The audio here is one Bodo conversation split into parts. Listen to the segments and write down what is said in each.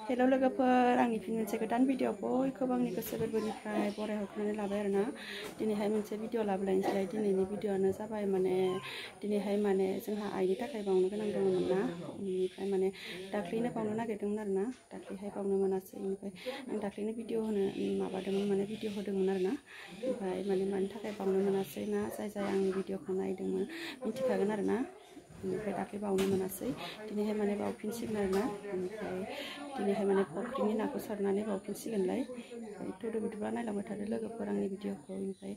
हेल' लोगोफोर आंनि फिन मोनसे गोदान भिडिअ बयखौबो आंनि गोसो गोरबोनिफ्राय बरायहरग्रोनानै लाबाय आरोना दिनैहाय मोनसे भिडिअ लाबोलायनोसै दिनैनि भिडिअआनो जाबाय माने दिनैहाय माने जोंहा आइनि थाखाय बावनो गोनां दङमोन ना बेनिफ्राय माने दाख्लैनो बावनो नागिरदोंमोन आरोना दाख्लैहाय बावनो मोनासै बेनिफ्राय आं दाख्लैनो भिडिअ होनो माबादोंमोन माने भिडिअ होदोंमोन आरोना ओमफ्राय माने मानि थाखाय बावनो मोनासै ना जाय आंनि भिडिअखौ नायदोंमोन मिथिखागोन आरोना बेनिफ्राय दाख्लै बावनो मोनासै दिनैहाय माने बावफिनसिगोन आरोना बेनिफ्राय दिनैहाय माने फुख्रिनि नाखौ सारनानै बावफिनसिगोनलाय थ' बिदिब्ला नायलांबाय थादो लोगोफोर आंनि भिडिअखौ ओमफ्राय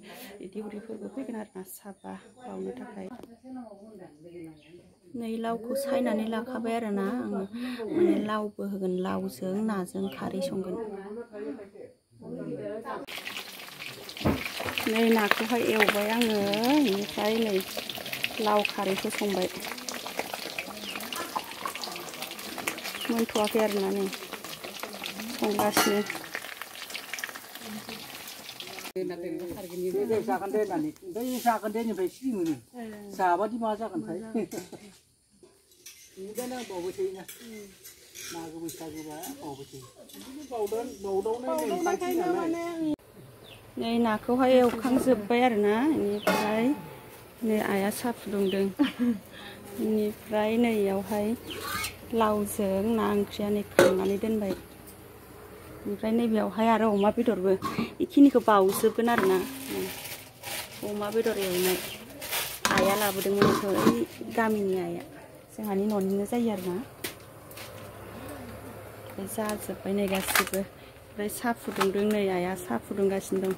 दिउरिफोरबो फैगोन आरोना साबा बावनो थाखाय नै लावखौ सायनानै लाखाबाय आरोना आङो माने लावबो होगोन लावजों नाजों खारै संगोन नै नाखौहाय एवबाय आङो बेनिफ्राय नै लाव खारैखौ संबाय मोनथ'वाखै आरोना नै संगासिनो जाबादि मा जागोनथाय बिदिनो बावबाय थायोना मागो बैसागोबा बावबाय थायो नै नाखौहाय एवखांजोब्बाय आरोना बेनिफ्राय नै आइया साहा फुदुंदों बेनिफ्राय नैयावहाय लावजों ना ओंख्रिया नै खांनानै दोनबाय ओमफ्राय नैबेयावहाय आरो अमा बेदरबो बेखिनिखौ बावजोबगोन आरोना अमा बेदर एवनाय आइया लाबोदोंमोन बेखौ ओइ गामिनि आइया जोंहानि न'निनो जायो आरोना ओमफ्राय जाजोब्बाय नै गासिबो ओमफ्राय साहा फुदुंदों नै आइया साहा फुदुंगासिनो दं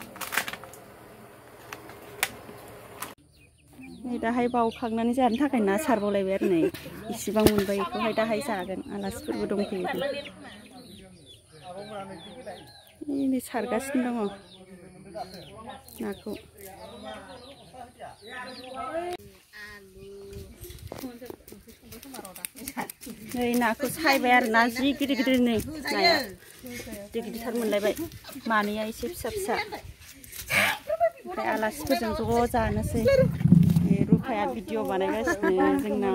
नै दाहाय बावखांनानै जानो थाखाय ना सारबावलायबाय आरो नै इसिबां मोनबाय बेखौहाय दाहाय जागोन आलासिफोरबो दंफैयो नै सारगासिनो दङ नाखौ नै नाखौ सायबाय आरोना जि गिदिर गिदिर नै नाया गिदिर गिदिरथार मोनलायबाय मानैया एसे फिसा फिसा ओमफ्राय आलासिफोरजों ज' जानोसै रुफाया भिडिअ बानायगासिनो जोंना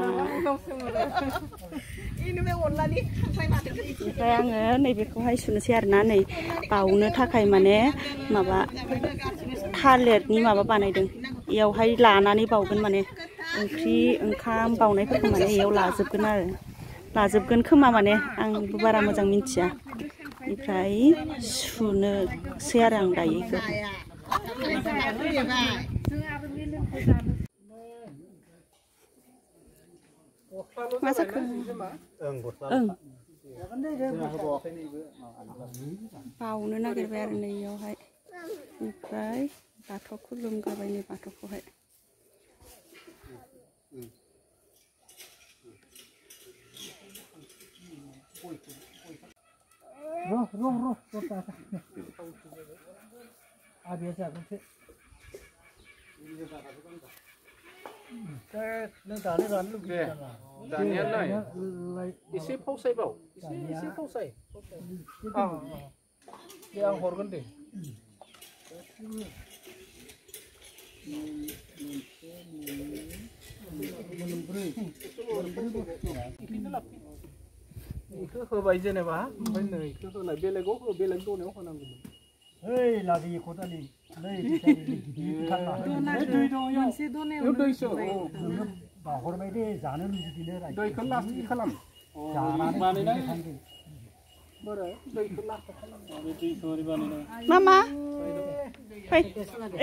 ओमफ्राय आङो नैबेखौहाय सुनोसै आरोना नै बावनो थाखाय माने माबा थालिरनि माबा बानायदों बेयावहाय लानानै बावगोन माने ओंख्रि ओंखाम बावनायफोरखौ माने बेयाव लाजोबगोन खोमा माने आंबो बारा मोजां मिथिया ओमफ्राय सुनोसै आरो आं दायो मा जाखो बावनो नागिरबाय आरो नै बेयावहाय ओमफ्राय बाथौ खुलुमग्रोबाय नै बाथौखौहाय दानियालाय एसे फावसायबाव एसे फावसाय दे आं हरगोन दे बेखौ होबाय जेनेबा ओमफ्राय नै बेखौ होलाय बेलेगाव बेलेग दनायाव होनांगौमोन ओइ लादि खदालि नै बाहरबाय दे जानो लुबैदों दैखौ लास्ट खालाम मामा फै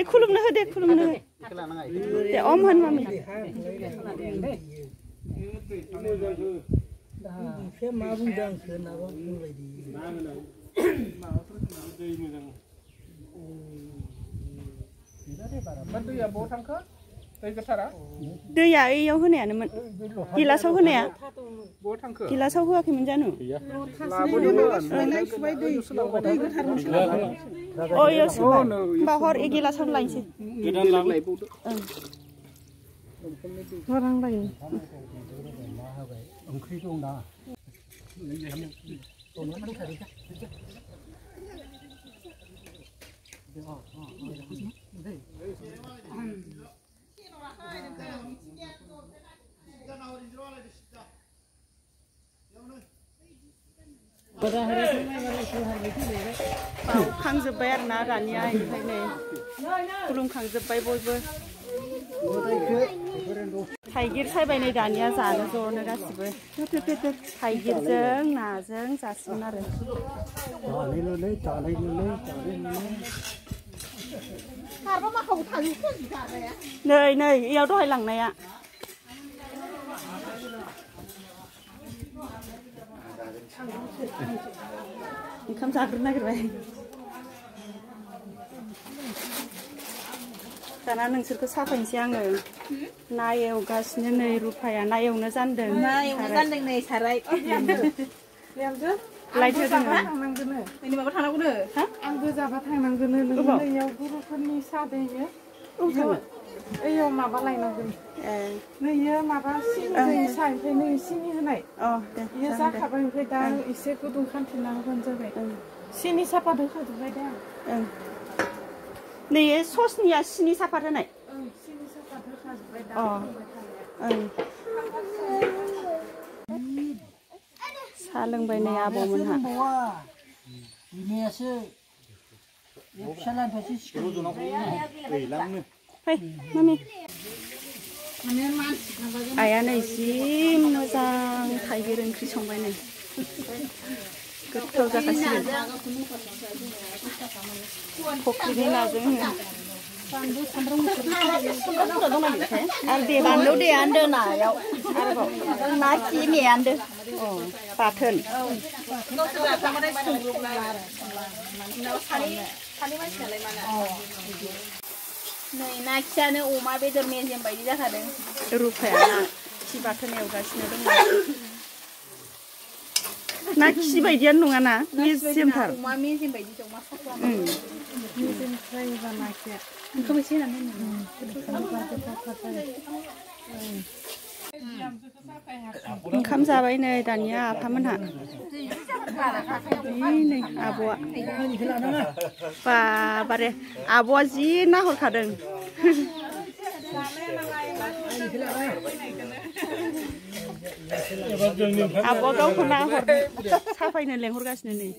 खुलुमनो हो दे खुलुमनो हो दे अम होन मामि मा बुंदों आंखौ नाबा बुंबायदि दैया बहा थांखो दै गोथारा दैया ओइयाव होनायानोमोन गिलासाव होनाया बहा थांखो गिलासाव होआखैमोन जानो अ इयाव सोबाय होमबा हर ए गिलासाव लायनोसै हरांलायो ओंख्रि दं ना खांजोब्बाय आरो ना दानिया इनिफ्राय नै खुलुमखांजोब्बाय बयबो थाइगिर सायबाय नै दानिया जानो ज'नो गासिबो थाइगिरजों नाजों जासिगोन आरो नै नै इयाव दहाय लांनाया ओंखाम जाग्रो नागिरबाय दाना नोंसोरखौ साफायनोसै आङो ना एवगासिनो नै रुफाया ना एवनो जानदों नै साराय लाइट होदों ini माबा थांनांगौनो आं गोजाबा थांनांगोनो नैयाव गुरुफोरनि सादैयो ओइयाव माबा लायनांगोन नैयो माबा सिनि सानिफ्राय नै सिनि होनाय बेयो जाखाबाय ओमफ्राय दा एसे गुदुं खालामफिनना होबानो जाबाय सिनि सापात होखाजोब्बाय दा नै ससनिया सिनि सापात होनाय सिनि सापात होखाजोब्बाय दा साहा लोंबाय नै आबौमोनहा फै मामि आइया नै जि मोजां थाइगिर ओंख्रि संबाय नै गोथाव जाखासिगोन फख्रिनि नाजों बानलु देयान्दो नायाव ना खि मेयान्दो बाथोन नै ना खियानो अमा बेदर मेजेम बायदि जाखादों रुफाया ना खि बाथोन एवगासिनो दङ ना खि बायदियानो नङा ना मेजेमथार अमा मेजेम बायदि अमा साफा मेजेम जायोबा ना खिया ओंखाम एसे होनानै ओंखाम जाबाय नै दानिया आफामोनहा नै आब'आ बाबारे आब'आ जि नाहरखादों आब'आ गावखौ नाहर साफायनो लेंहरगासिनो नै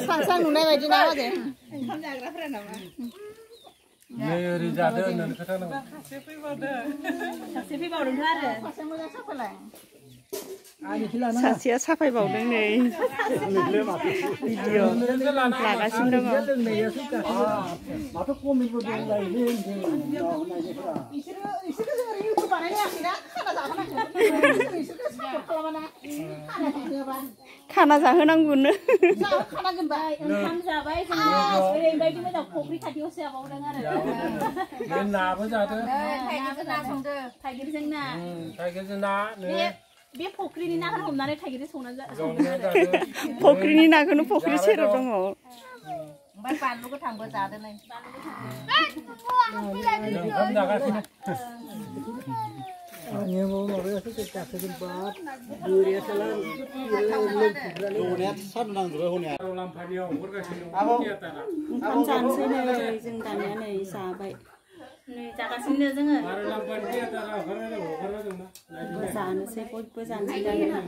सांसां नुनाय बायदि ना बाजै ओंखाम जाग्राफोरा नामा नै ओरै जादो होननानै खोथा नांगौ सासे फैबावदोंथ' आरो सासे मोजां साफालाय सासेया साफायबावदों नै भिडिअ लागासिनो दङ खाना जाहोनांगौनो ओंखाम जाबाय ओरैबायदि मोजां फख्रि खाथियावसो जाबावदों आरो नाबो जादो थाइगिरजों ना संदो थाइगिरजों ना बे फख्रिनि नाखौ हमनानै थाइगिरजों संनानै फख्रिनि नाखौनो फख्रि सेराव दङ ओमफ्राय बानलु गोथांबो जादो नै ओंखाम जानोसै नै जों दानिया नै जाबाय नै जागासिनो जोङो जानोसै बयबो जानोसै दानिया